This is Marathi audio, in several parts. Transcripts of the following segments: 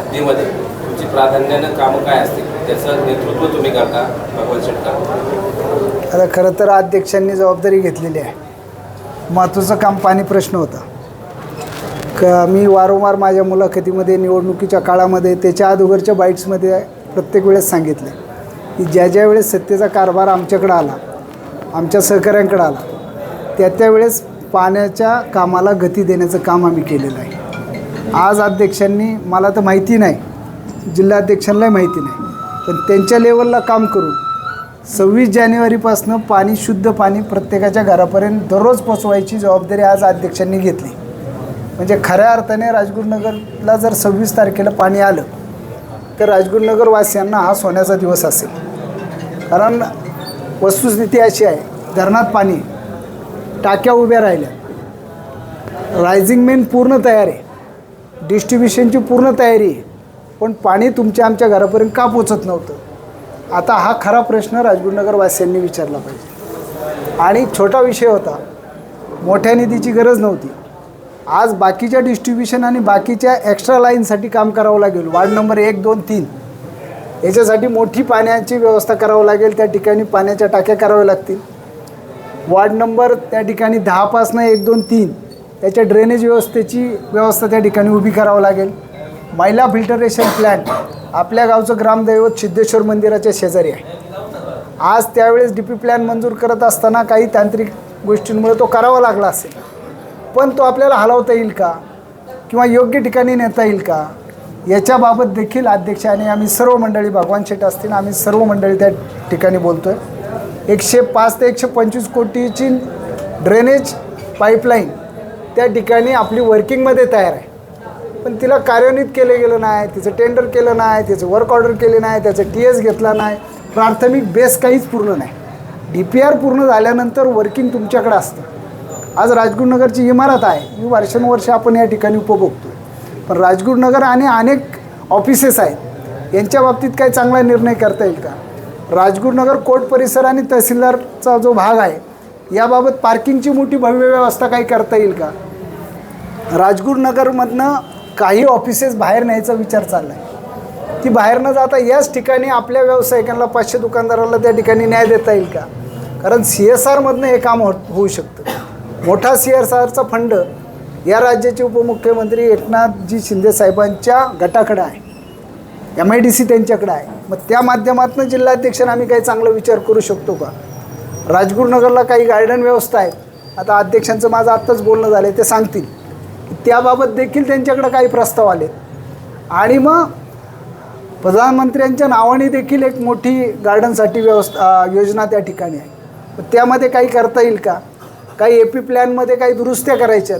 हद्दीमध्ये तुमची प्राधान्यानं कामं काय असतील त्याचं नेतृत्व तुम्ही करता भगवान शेट्टी? आता खरं तर अध्यक्षांनी जबाबदारी घेतलेली आहे. महत्त्वाचं काम पाणी प्रश्न होता. मी वारंवार माझ्या मुलाखतीमध्ये निवडणुकीच्या काळामध्ये त्याच्या अगोदरच्या बाईट्समध्ये प्रत्येक वेळेस सांगितले की ज्या वेळेस सत्तेचा कारभार आमच्याकडं आला, आमच्या सहकाऱ्यांकडे आला, त्या वेळेस पाण्याच्या कामाला गती देण्याचं काम आम्ही केलेलं आहे. आज अध्यक्षांनी, मला तर माहिती नाही, जिल्हाध्यक्षांनाही माहिती नाही, पण त्यांच्या लेवलला काम करून 26 जानेवारीपासून पाणी, शुद्ध पाणी प्रत्येकाच्या घरापर्यंत दररोज पोचवायची जबाबदारी आज अध्यक्षांनी घेतली. म्हणजे खऱ्या अर्थाने राजगुरुनगरला जर 26 तारखेला पाणी आलं तर राजगुरुनगरवासियांना हा सोन्याचा दिवस असेल. कारण वस्तुस्थिती अशी आहे, धरणात पाणी, टाक्या उभ्या राहिल्या, रायझिंग मेन पूर्ण तयार आहे, डिस्ट्रीब्युशनची पूर्ण तयारी आहे, पण पाणी तुमच्या आमच्या घरापर्यंत का पोचत नव्हतं? आता हा खरा प्रश्न राजगुरुनगरवासियांनी विचारला पाहिजे. आणि छोटा विषय होता, मोठ्या निधीची गरज नव्हती. आज बाकीच्या डिस्ट्रीब्युशन आणि बाकीच्या एक्स्ट्रा लाईनसाठी काम करावं लागेल. वार्ड नंबर 1, 2, 3 याच्यासाठी मोठी पाण्याची व्यवस्था करावं लागेल. त्या ठिकाणी पाण्याच्या टाक्या कराव्या लागतील. वार्ड नंबर त्या ठिकाणी 10 पासून 1, 2, 3 त्याच्या ड्रेनेज व्यवस्थेची व्यवस्था त्या ठिकाणी उभी करावं लागेल. मैला फिल्टरेशन प्लॅन्ट आपल्या गावचं ग्रामदैवत सिद्धेश्वर मंदिराच्या शेजारी आहे. आज त्यावेळेस DP प्लॅन मंजूर करत असताना काही तांत्रिक गोष्टींमुळे तो करावा लागला असेल, पण तो आपल्याला हलवता येईल का किंवा योग्य ठिकाणी नेता येईल का, याच्याबाबत देखील अध्यक्ष आणि आम्ही सर्व मंडळी, भगवान शेट असतील, आम्ही सर्व मंडळी त्या ठिकाणी बोलतो आहे. 105 ते 125 कोटीची ड्रेनेज पाईपलाईन त्या ठिकाणी आपली वर्किंगमध्ये तयार आहे, पण तिला कार्यान्वित केलं गेलं नाही, तिचं टेंडर केलं नाही, तिचं वर्क ऑर्डर केले नाही, त्याचं TS घेतला नाही, प्राथमिक बेस काहीच पूर्ण नाही. DPR पूर्ण झाल्यानंतर वर्किंग तुमच्याकडे असतं. आज राजगुरुनगरची इमारत आहे, ही वर्षानुवर्ष आपण या ठिकाणी उपभोगतो, पण राजगुरुनगर आणि अनेक ऑफिसेस आहेत, यांच्या बाबतीत काही चांगला निर्णय करता येईल का? राजगुरुनगर कोर्ट परिसर आणि तहसीलदारचा जो भाग आहे, याबाबत पार्किंगची मोठी भव्य व्यवस्था काही करता येईल का? राजगुरुनगरमधनं काही ऑफिसेस बाहेर न्यायचा विचार चालला आहे, ती बाहेर न जाता याच ठिकाणी आपल्या व्यावसायिकांना, 500 दुकानदाराला त्या ठिकाणी न्याय देता येईल का? कारण CSRमधनं हे काम होऊ शकतं. मोठा CSRचा फंड या राज्याचे उपमुख्यमंत्री एकनाथजी शिंदे साहेबांच्या गटाकडे आहे, MIDC त्यांच्याकडे आहे. मग त्या माध्यमातून जिल्हाध्यक्षांना आम्ही काही चांगला विचार करू शकतो का? राजगुरुनगरला काही गार्डन व्यवस्था आहे, आता अध्यक्षांचं माझं आत्ताच बोलणं झालं आहे, ते सांगतील त्याबाबत देखील त्यांच्याकडे काही प्रस्ताव आले. आणि मग प्रधानमंत्र्यांच्या नावाने देखील एक मोठी गार्डनसाठी योजना त्या ठिकाणी आहे, त्यामध्ये काही करता येईल का? काही AP प्लॅनमध्ये काही दुरुस्त्या करायच्यात,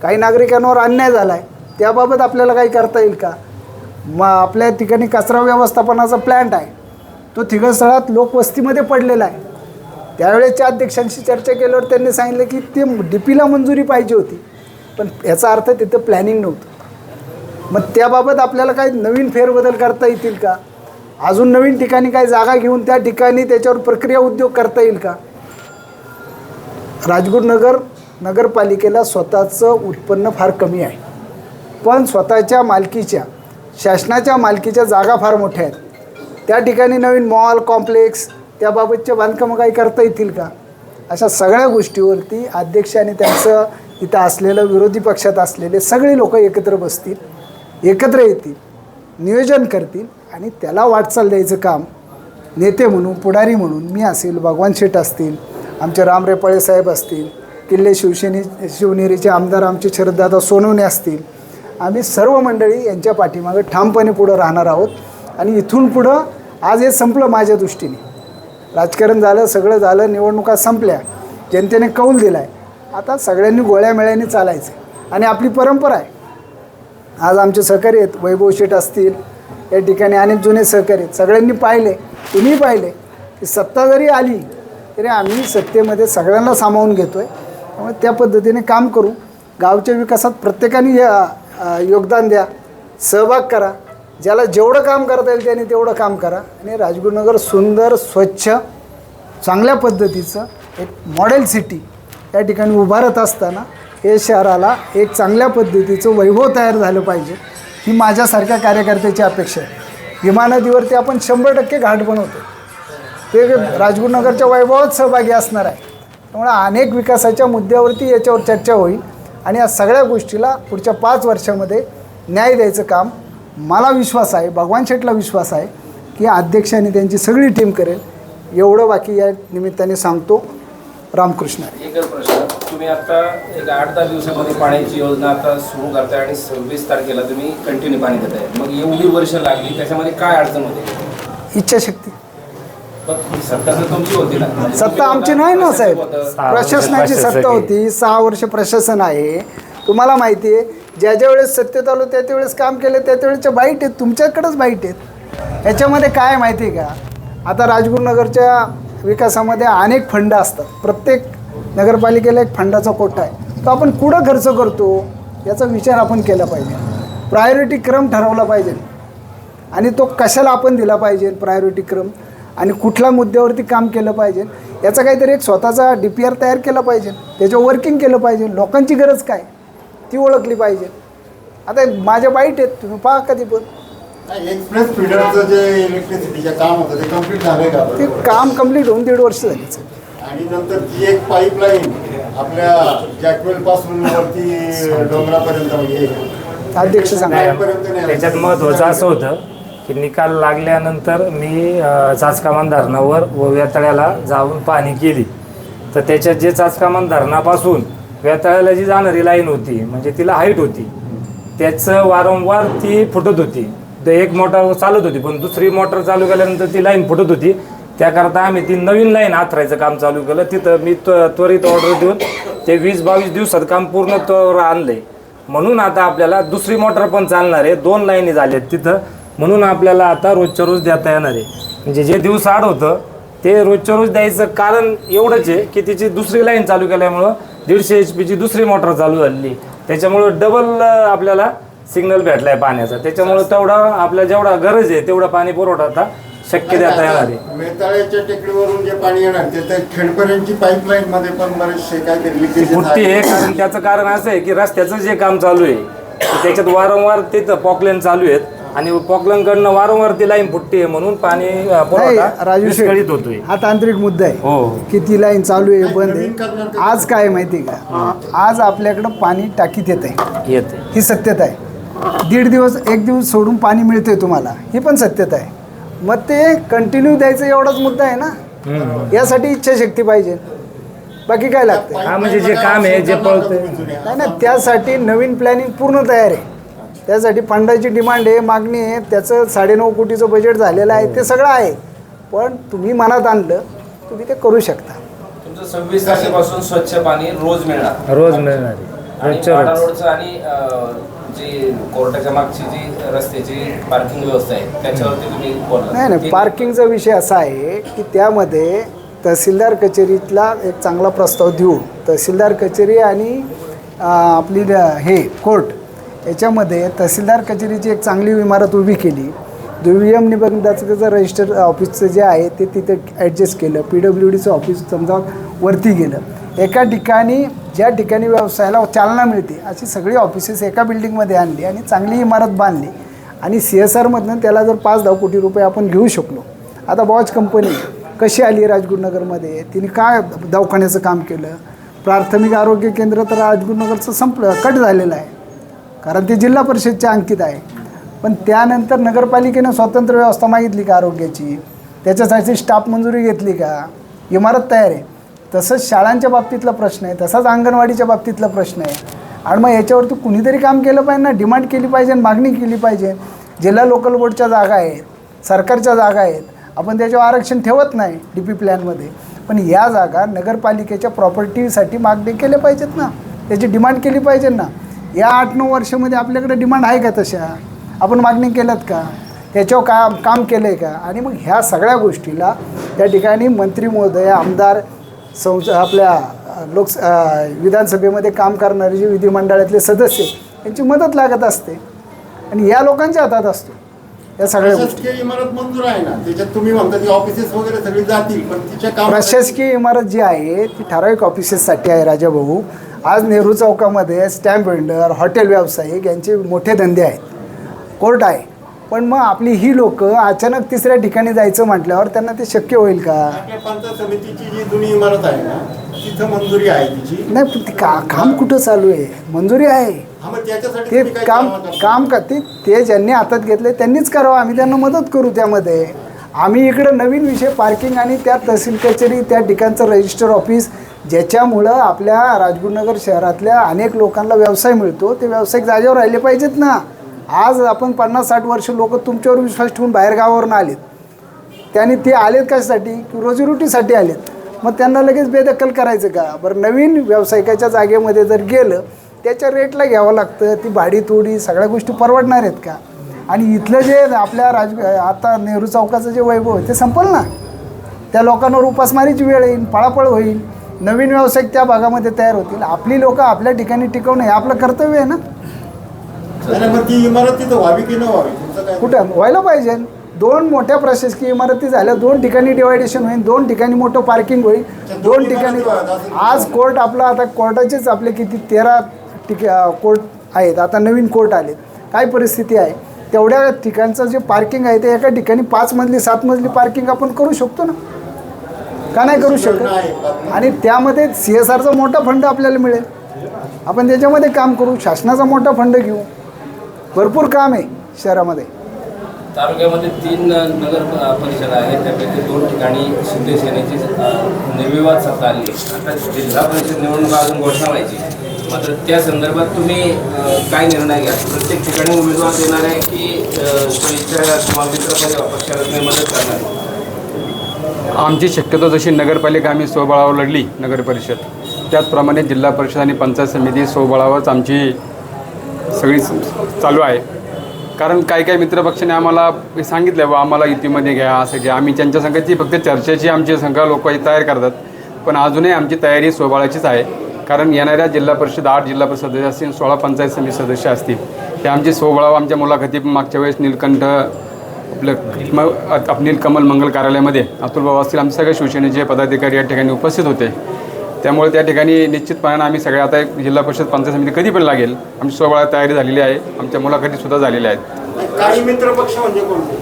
काही नागरिकांवर अन्याय झाला आहे, त्याबाबत आपल्याला काही करता येईल का? मग आपल्या ठिकाणी कचरा व्यवस्थापनाचा प्लॅन्ट आहे, तो थिगळस्थळात लोकवस्तीमध्ये पडलेला आहे. त्यावेळेच्या अध्यक्षांशी चर्चा केल्यावर त्यांनी सांगितलं की ते DPला मंजुरी पाहिजे होती, पण याचा अर्थ तिथं प्लॅनिंग नव्हतं. मग त्याबाबत आपल्याला काही नवीन फेरबदल करता येतील का? अजून नवीन ठिकाणी काही जागा घेऊन त्या ठिकाणी त्याच्यावर प्रक्रिया उद्योग करता येईल का? राजगुरुनगर नगरपालिकेला स्वतःचं उत्पन्न फार कमी आहे, पण स्वतःच्या मालकीच्या, शासनाच्या मालकीच्या जागा फार मोठ्या आहेत. त्या ठिकाणी नवीन मॉल, कॉम्प्लेक्स, त्याबाबतचे बांधकामं काही करता येतील का? अशा सगळ्या गोष्टीवरती अध्यक्ष आणि त्यांचं इथं असलेलं, विरोधी पक्षात असलेले सगळे लोक एकत्र बसतील, एकत्र येतील, नियोजन करतील आणि त्याला वाटचाल द्यायचं काम नेते म्हणून, पुढारी म्हणून मी असेल, भगवान शेट असतील, आमचे राम रेपाळे साहेब असतील, किल्ले शिवनेरीचे आमदार आमचे शरददादा सोनवणे असतील, आम्ही सर्व मंडळी यांच्या पाठीमागे ठामपणे पुढं राहणार आहोत. आणि इथून पुढं आज हे संपलं माझ्या दृष्टीने. राजकारण झालं, सगळं झालं, निवडणुका संपल्या, जनतेने कौल दिला आहे, आता सगळ्यांनी गोळ्यामेळ्याने चालायचं आणि आपली परंपरा आहे. आज आमचे सहकारी आहेत, वैभव शेठ असतील, या ठिकाणी अनेक जुने सहकारी आहेत, सगळ्यांनी पाहिले, तुम्ही पाहिले की सत्ता जरी आली तरी आम्ही सत्तेमध्ये सगळ्यांना सामावून घेतो आहे. त्यामुळे त्या पद्धतीने काम करू. गावच्या विकासात प्रत्येकाने योगदान द्या, सहभाग करा, ज्याला जेवढं काम करता येईल त्याने तेवढं काम करा आणि राजगुरुनगर सुंदर, स्वच्छ, चांगल्या पद्धतीचं एक मॉडेल सिटी या ठिकाणी उभारत असताना हे शहराला एक चांगल्या पद्धतीचं वैभव तयार झालं पाहिजे, ही माझ्यासारख्या कार्यकर्त्याची अपेक्षा आहे. इमानतीवरती आपण 100% घाट बनवतो, ते राजगुरुनगरच्या वैभवात सहभागी असणार आहे. त्यामुळे अनेक विकासाच्या मुद्द्यावरती याच्यावर चर्चा होईल आणि या सगळ्या गोष्टीला पुढच्या 5 वर्षामध्ये न्याय द्यायचं काम मला विश्वास आहे, भगवान शेठला विश्वास आहे की अध्यक्षांनी त्यांची सगळी टीम करेल. एवढं बाकी या निमित्ताने सांगतो. रामकृष्ण. एकच प्रश्न, तुम्ही आता एक 8-10 दिवसामध्ये पाण्याची योजना आता सुरू करताय आणि 26 तारखेला तुम्ही कंटिन्यू पाणी देताय. मग एवढी वर्ष लागली, त्याच्यामध्ये काय अडचण होते? इच्छाशक्ती. पण सत्ता तर तुमची होती ना? सत्ता आमची नाही ना साहेब, प्रशासनाची सत्ता होती. 6 वर्ष प्रशासन आहे. तुम्हाला माहिती आहे, ज्या वेळेस सत्तेत आलो त्या वेळेस काम केलं, त्या वेळेसच्या बाईट आहेत, तुमच्याकडेच बाईट आहेत. याच्यामध्ये काय माहिती आहे का, आता राजगुरुनगरच्या विकासामध्ये अनेक फंड असतात. प्रत्येक नगरपालिकेला एक फंडाचा कोटा आहे. तो आपण कुठं खर्च करतो याचा विचार आपण केला पाहिजे. प्रायोरिटी क्रम ठरवला पाहिजे आणि तो कशाला आपण दिला पाहिजे प्रायोरिटी क्रम, आणि कुठल्या मुद्द्यावरती काम केलं पाहिजे याचा काहीतरी एक स्वतःचा DPR तयार केला पाहिजे. त्याच्यावर वर्किंग केलं पाहिजे. लोकांची गरज काय ती ओळखली पाहिजे. आता माझ्या बाईट आहेत, तुम्ही पहा कधी पण. एक्सप्रेस फीडरचं जे इलेक्ट्रिसिटीचं काम होतं ते कम्प्लीट झालंय का? ते काम कंप्लीट होऊन 1.5 वर्ष झालीच. आणि नंतर ती एक पाईपलाईन आपल्या जॅकवेल पासून वरती डोंगरापर्यंत म्हणजे अध्यक्ष सांगा. त्याच्यात महत्त्वाचं असं होतं की निकाल लागल्यानंतर मी चाचकामान धरणावर व वेताळ्याला जाऊन पाहणी केली. तर त्याच्यात जे चाचकामान धरणापासून वेताळ्याला जी जाणारी लाईन होती, म्हणजे तिला हाईट होती, त्याचं वारंवार ती फुटत होती. तर एक मोटर चालत होती, पण दुसरी मोटर चालू केल्यानंतर ती लाईन फुटत होती. त्याकरता आम्ही ती नवीन लाईन आथरायचं काम चालू केलं. तिथं मी त्वरित ऑर्डर देऊन ते 20-22 दिवसात काम पूर्ण आणलंय. म्हणून आता आपल्याला दुसरी मोटर पण चालणार आहे. 2 लाईनी झाल्यात तिथं. म्हणून आपल्याला आता रोजच्या रोज देता येणार आहे. म्हणजे जे दिवस आड होतं ते रोजच्या रोज द्यायचं कारण एवढंच आहे की तिची दुसरी लाईन चालू केल्यामुळं 150 HP ची दुसरी मोटर चालू झाली. त्याच्यामुळं डबल आपल्याला सिग्नल भेटला आहे पाण्याचा. त्याच्यामुळं तेवढा आपल्याला जेवढा गरज आहे तेवढा पाणी पुरवठा आता शक्य देता येणार आहे. वेताळ्याच्या टेकडीवरून जे पाणी येणार ते खेडपर्यंतची पाईपलाईन मध्ये पण बरेचसे काहीतरी लिकेज फुटते आहे. कारण त्याचं कारण असं आहे की रस्त्याचं जे काम चालू आहे त्याच्यात वारंवार तिथं पॉकलाईन चालू आहेत आणि पॉकलाईनकडनं वारंवार ती लाईन फुटते, म्हणून पाणी पुरवठा विस्कळीत होतोय. हा तांत्रिक मुद्दा आहे. हो. की ती लाईन चालू आहे, बंद आहे. आज काय माहिती आहे का, आज आपल्याकडं पाणी टाकीत येते, ही सत्यता आहे. 1.5 दिवस 1 दिवस सोडून पाणी मिळते तुम्हाला, ही पण सत्यता आहे. मग ते कंटिन्यू द्यायचं एवढाच मुद्दा आहे ना. यासाठी इच्छाशक्ती पाहिजे, बाकी काय लागतं. हा, म्हणजे जे काम आहे जे पळतंय नाही ना, त्यासाठी नवीन प्लॅनिंग पूर्ण तयार आहे. त्यासाठी फंडाची डिमांड आहे, मागणी आहे. त्याचं 9.5 कोटीचं बजेट झालेलं आहे, ते सगळं आहे. पण तुम्ही मनात आणलं तुम्ही ते करू शकता. तुमचं 26 तारखेपासून स्वच्छ पाणी रोज मिळणार. रोज मिळणार आणि वाडा रोडचं आणि जी कोर्टाच्या मागची जी रस्त्याची पार्किंग व्यवस्था आहे त्याच्यावरती तुम्ही बोलला. नाही, पार्किंगचा विषय असा आहे की त्यामध्ये तहसीलदार कचेरीतला एक चांगला प्रस्ताव देऊन तहसीलदार कचेरी आणि आपली हे कोर्ट याच्यामध्ये तहसीलदार कचेरीची एक चांगली इमारत उभी केली. दुय्यम निबंधाचं त्याचं रजिस्टर ऑफिसचं जे आहे ते तिथं ॲडजस्ट केलं. PWDचं ऑफिस समजा वरती गेलं. एका ठिकाणी ज्या ठिकाणी व्यवसायाला चालना मिळते अशी सगळी ऑफिसेस एका बिल्डिंगमध्ये आणली आणि चांगली इमारत बांधली. आणि CSRमधनं त्याला जर 5-10 कोटी रुपये आपण घेऊ शकलो. आता बॉच कंपनी कशी आली राजगुरुनगरमध्ये, तिने काय दवाखान्याचं काम केलं. प्राथमिक आरोग्य केंद्र तर राजगुरुनगरचं संपलं, कट झालेलं आहे, कारण ते जिल्हा परिषदच्या अंकित आहे. पण त्यानंतर नगरपालिकेनं स्वतंत्र व्यवस्था मागितली का आरोग्याची, त्याच्यासाठी स्टाफ मंजुरी घेतली का, इमारत तयार आहे. तसंच शाळांच्या बाबतीतला प्रश्न आहे, तसाच अंगणवाडीच्या बाबतीतला प्रश्न आहे. आणि मग याच्यावरती कुणीतरी काम केलं पाहिजे ना, डिमांड केली पाहिजे, मागणी केली पाहिजे. जिल्हा लोकल बोर्डच्या जागा आहेत, सरकारच्या जागा आहेत, आपण त्याच्यावर आरक्षण ठेवत नाही DP प्लॅनमध्ये. पण या जागा नगरपालिकेच्या प्रॉपर्टीसाठी मागणी केल्या पाहिजेत ना, त्याची डिमांड केली पाहिजे ना. या 8-9 वर्षामध्ये आपल्याकडे डिमांड आहे का तशा, आपण मागणी केल्यात का, त्याच्यावर काम केलं आहे का. आणि मग ह्या सगळ्या गोष्टीला त्या ठिकाणी मंत्री महोदय, आमदार, आपल्या विधानसभेमध्ये काम करणारे जे विधिमंडळातले सदस्य यांची मदत लागत असते आणि या लोकांच्या हातात असतो या सगळ्या गोष्टी. इमारत मंजूर आहे ना, त्याच्यात तुम्ही म्हणता ती ऑफिसेस वगैरे सगळी जातील, पण तिच्या काम प्रशासकीय इमारत जी आहे ती ठराविक ऑफिसेससाठी आहे. राजाभाऊ, आज नेहरू चौकामध्ये स्टॅम्प वेंडर, हॉटेल व्यावसायिक यांचे मोठे धंदे आहेत. कोर्ट आहे. पण मग आपली ही लोक अचानक तिसऱ्या ठिकाणी जायचं म्हटल्यावर त्यांना ते शक्य होईल का? आपल्या पंचायत समितीची जी जुनी इमारत आहे ना, तिथं मंजुरी आहे तिची. नाही, पण ते काम कुठं चालू आहे? मंजुरी आहे. हा, मग त्याच्यासाठी ते तुम्ही काय काम कामं करता? काम का ते ज्यांनी हातात घेतले त्यांनीच करावं. आम्ही त्यांना मदत करू त्यामध्ये. आम्ही इकडं नवीन विषय पार्किंग आणि त्या तहसील कचेरी त्या ठिकाणचं रजिस्टर ऑफिस ज्याच्यामुळं आपल्या राजगुरुनगर शहरातल्या अनेक लोकांना व्यवसाय मिळतो, ते व्यावसायिक जागेवर राहिले पाहिजेत ना. आज आपण 50-60 वर्ष लोक तुमच्यावर विश्वास ठेवून बाहेर गावावरून आलेत. त्याने ते आलेत कशासाठी? की रोजीरोटीसाठी आलेत. मग त्यांना लगेच बेदखल करायचं का? बरं, नवीन व्यावसायिकाच्या जागेमध्ये जर गेलं त्याच्या रेटला घ्यावं लागतं. ती भाडी तोडी सगळ्या गोष्टी परवडणार आहेत का? आणि इथलं जे आपल्या आता नेहरू चौकाचं जे वैभव आहे ते संपल ना. त्या लोकांवर उपासमारीची वेळ येईल, पळापळ होईल, नवीन व्यावसायिक त्या भागामध्ये तयार होतील. आपली लोकं आपल्या ठिकाणी टिकवणं हे आपलं कर्तव्य आहे ना. नाही, मग ती इमारत तिथं व्हावी की न व्हावी तुमचं काय? कुठं व्हायला पाहिजे? 2 मोठ्या प्रशासकीय इमारती झाल्या, 2 ठिकाणी डिवायडेशन होईल, 2 ठिकाणी मोठं पार्किंग होईल, 2 ठिकाणी. आज कोर्ट आपला आता कोर्टाचेच आपले किती 13 कोर्ट आहेत. आता नवीन कोर्ट आलेत. काय परिस्थिती आहे? तेवढ्या ठिकाणचं जे पार्किंग आहे ते एका ठिकाणी 5 मजली 7 मजली पार्किंग आपण करू शकतो ना, का नाही करू शकत? आणि त्यामध्ये CSRचा मोठा फंड आपल्याला मिळेल. आपण त्याच्यामध्ये काम करू, शासनाचा मोठा फंड घेऊ. भरपूर काम आहे शहरामध्ये. तालुक्यामध्ये 3 नगर परिषद आहेत, त्यापैकी 2 ठिकाणी शिंदे सेनेची निर्विवाद सत्ता आली. आता जिल्हा परिषद निवडणूक अजून घोषणा व्हायची, मात्र त्या संदर्भात तुम्ही काय निर्णय घ्या? प्रत्येक ठिकाणी उमेदवार देणार आहे की स्वइच्छा किंवा मित्रपक्ष पक्षाला तुम्ही मदत करणार आहे? आमची शक्यतो जशी नगरपालिका आम्ही स्वबळावर लढली नगर परिषद, त्याचप्रमाणे जिल्हा परिषद आणि पंचायत समिती स्वबळावरच आमची सगळी चालू आहे. कारण काही मित्रपक्षाने आम्हाला सांगितलं बा आम्हाला युतीमध्ये घ्या, असं घ्या. आम्ही त्यांच्या संघाची फक्त चर्चेची आमची संघ लोक तयार करतात, पण अजूनही आमची तयारी स्वबळाचीच आहे. कारण येणाऱ्या जिल्हा परिषद 8 जिल्हा परिषद सदस्य असतील, 16 पंचायत समिती सदस्य असतील, ते आमचे स्वबळावर आमच्या मुलाखती मागच्या वेळेस नीलकंठ आपलं नीलकमल मंगल कार्यालयामध्ये अतुलबाबा असतील, आमचे सगळे शिवसेनेचे पदाधिकारी या ठिकाणी उपस्थित होते. त्यामुळे त्या ठिकाणी निश्चितपणे आम्ही सगळे आता जिल्हा परिषद पंचायत समिती कधी पण लागेल आमची स्वबळा तयारी झालेली आहे. आमच्या मुलाखतीसुद्धा झालेल्या आहेत. काही मित्रपक्ष म्हणजे कोणते?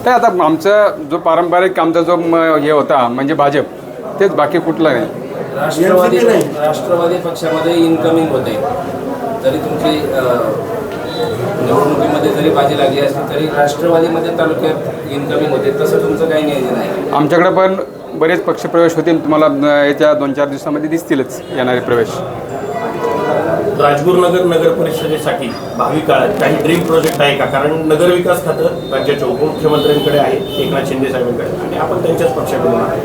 नाही, आता आमचा जो पारंपरिक आमचा जो हे होता म्हणजे भाजप, तेच, बाकी कुठला नाही. राष्ट्रवादी पक्षामध्ये इन्कमिंग होते, जरी तुमची निवडणुकीमध्ये जरी बाजी लागली असली तरी राष्ट्रवादीमध्ये तालुक्यात इन्कमिंग होते. तसं तुमचं काही नियोजन आहे? आमच्याकडे पण बरेच पक्षप्रवेश होतील, तुम्हाला येत्या 2-4 दिवसामध्ये दिसतीलच येणारे प्रवेश. राजगुरुनगर नगर परिषदेसाठी भावी काळात काही ड्रीम प्रोजेक्ट आहे का? कारण नगरविकास खातं राज्याच्या उपमुख्यमंत्र्यांकडे आहे, एकनाथ शिंदे साहेबांकडे, आणि आपण त्यांच्याच पक्षाकडून आहे.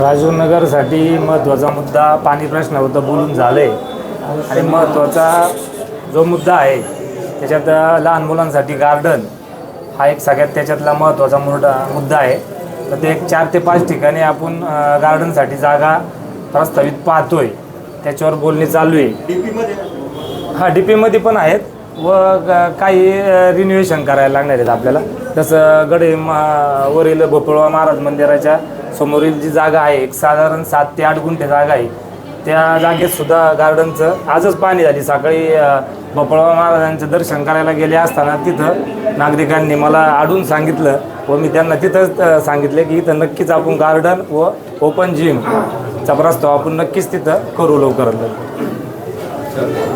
राजगुरुनगरसाठी महत्त्वाचा मुद्दा पाणी प्रश्नाबद्दल बोलून झालं आहे. आणि महत्त्वाचा जो मुद्दा आहे त्याच्यात लहान मुलांसाठी गार्डन हा एक सगळ्यात त्याच्यातला महत्त्वाचा मुद्दा आहे. तर ते एक 4 ते 5 ठिकाणी आपण गार्डनसाठी जागा प्रस्तावित पाहतोय, त्याच्यावर बोलणी चालू आहे. DP मध्ये पण आहेत व काही रिन्युएशन करायला लागणार आहेत आपल्याला. जसं वरील भोपळवा महाराज मंदिराच्या समोरील जी जागा आहे, एक साधारण 7 ते 8 गुंठे जागा आहे, त्या जागेत सुद्धा गार्डनचं आजच पाहणी झाली. सकाळी भोपळवा महाराजांचं दर्शन करायला गेले असताना तिथं नागरिकांनी मला आढळून सांगितलं व मी त्यांना तिथंच सांगितले की इथं नक्कीच आपण गार्डन व ओपन जिमचा प्रस्ताव आपण नक्कीच तिथं करू लवकरात लवकर.